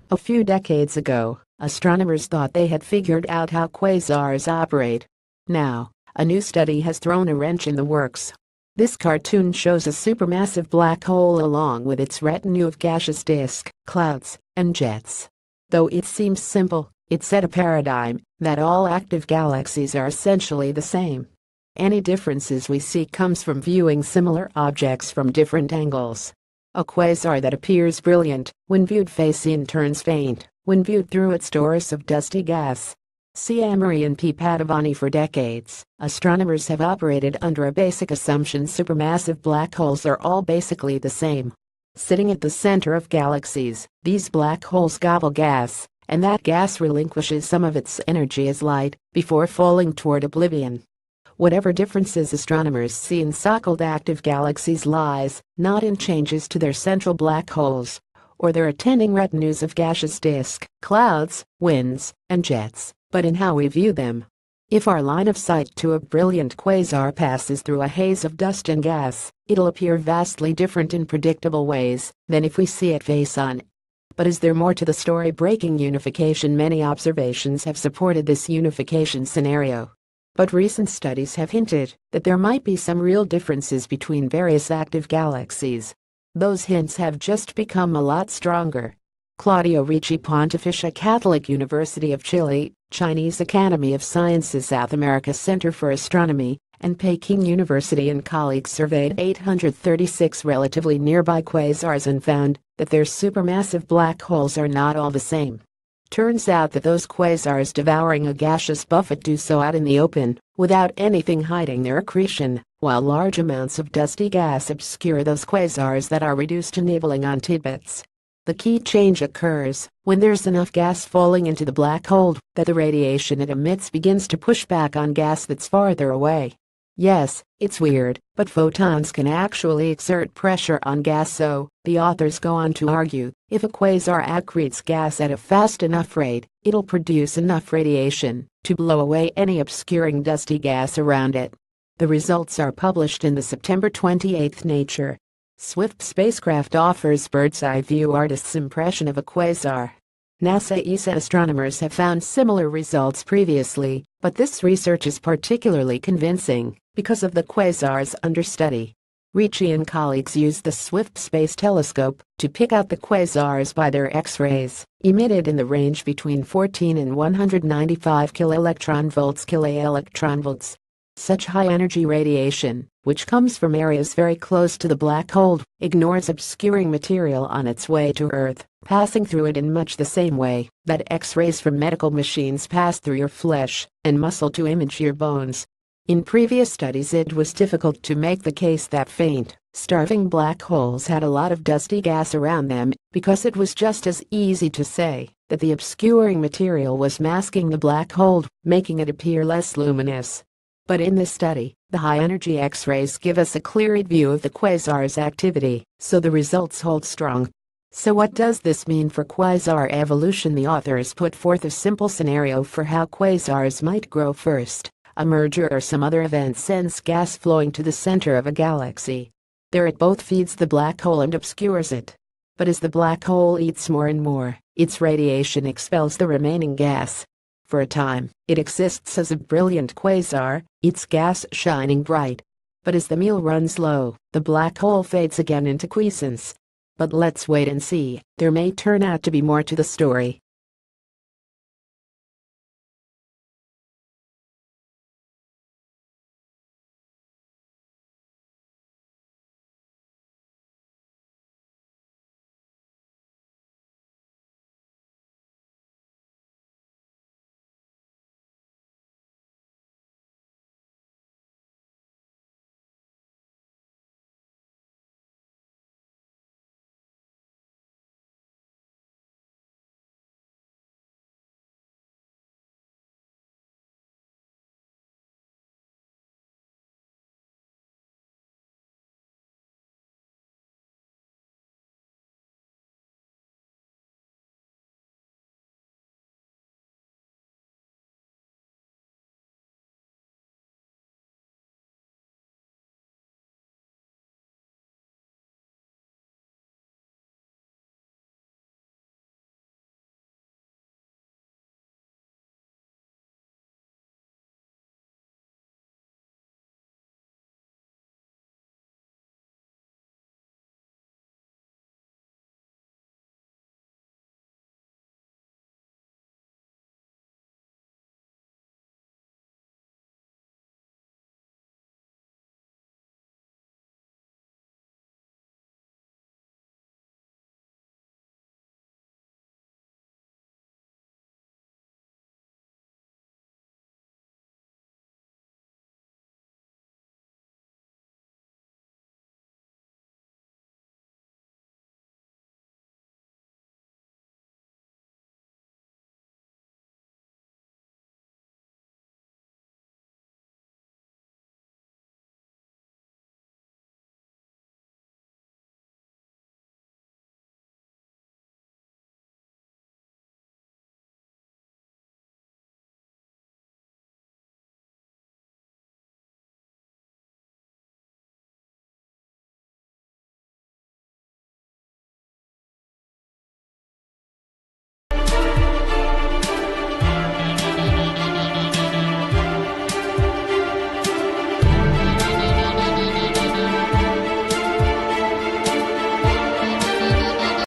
A few decades ago, astronomers thought they had figured out how quasars operate. Now, a new study has thrown a wrench in the works. This cartoon shows a supermassive black hole along with its retinue of gaseous disk, clouds, and jets. Though it seems simple, it set a paradigm that all active galaxies are essentially the same. Any differences we see comes from viewing similar objects from different angles. A quasar that appears brilliant when viewed face-in turns faint when viewed through its torus of dusty gas. See Amory and P. Padavani. For decades, astronomers have operated under a basic assumption: supermassive black holes are all basically the same. Sitting at the center of galaxies, these black holes gobble gas, and that gas relinquishes some of its energy as light before falling toward oblivion. Whatever differences astronomers see in so-called active galaxies lies not in changes to their central black holes or their attending retinues of gaseous disk, clouds, winds, and jets, but in how we view them. If our line of sight to a brilliant quasar passes through a haze of dust and gas, it'll appear vastly different in predictable ways than if we see it face-on. But is there more to the story? Breaking unification. Many observations have supported this unification scenario. But recent studies have hinted that there might be some real differences between various active galaxies. Those hints have just become a lot stronger. Claudio Ricci, Pontificia Catholic University of Chile, Chinese Academy of Sciences, South America Center for Astronomy, and Peking University and colleagues surveyed 836 relatively nearby quasars and found that their supermassive black holes are not all the same. Turns out that those quasars devouring a gaseous buffet do so out in the open, without anything hiding their accretion, while large amounts of dusty gas obscure those quasars that are reduced to nibbling on tidbits. The key change occurs when there's enough gas falling into the black hole that the radiation it emits begins to push back on gas that's farther away. Yes, it's weird, but photons can actually exert pressure on gas, so, the authors go on to argue, if a quasar accretes gas at a fast enough rate, it'll produce enough radiation to blow away any obscuring dusty gas around it. The results are published in the September 28 Nature. Swift spacecraft offers bird's-eye view artist's impression of a quasar. NASA ESA astronomers have found similar results previously, but this research is particularly convincing because of the quasars under study. Ricci and colleagues used the Swift Space Telescope to pick out the quasars by their X-rays, emitted in the range between 14 and 195 kiloelectronvolts. Such high-energy radiation, which comes from areas very close to the black hole, ignores obscuring material on its way to Earth, passing through it in much the same way that X-rays from medical machines pass through your flesh and muscle to image your bones. In previous studies, it was difficult to make the case that faint, starving black holes had a lot of dusty gas around them, because it was just as easy to say that the obscuring material was masking the black hole, making it appear less luminous. But in this study, the high-energy X-rays give us a clear view of the quasar's activity, so the results hold strong. So what does this mean for quasar evolution? The authors put forth a simple scenario for how quasars might grow. First, a merger or some other event sends gas flowing to the center of a galaxy. There it both feeds the black hole and obscures it. But as the black hole eats more and more, its radiation expels the remaining gas. For a time, it exists as a brilliant quasar, its gas shining bright. But as the meal runs low, the black hole fades again into quiescence. But let's wait and see, there may turn out to be more to the story.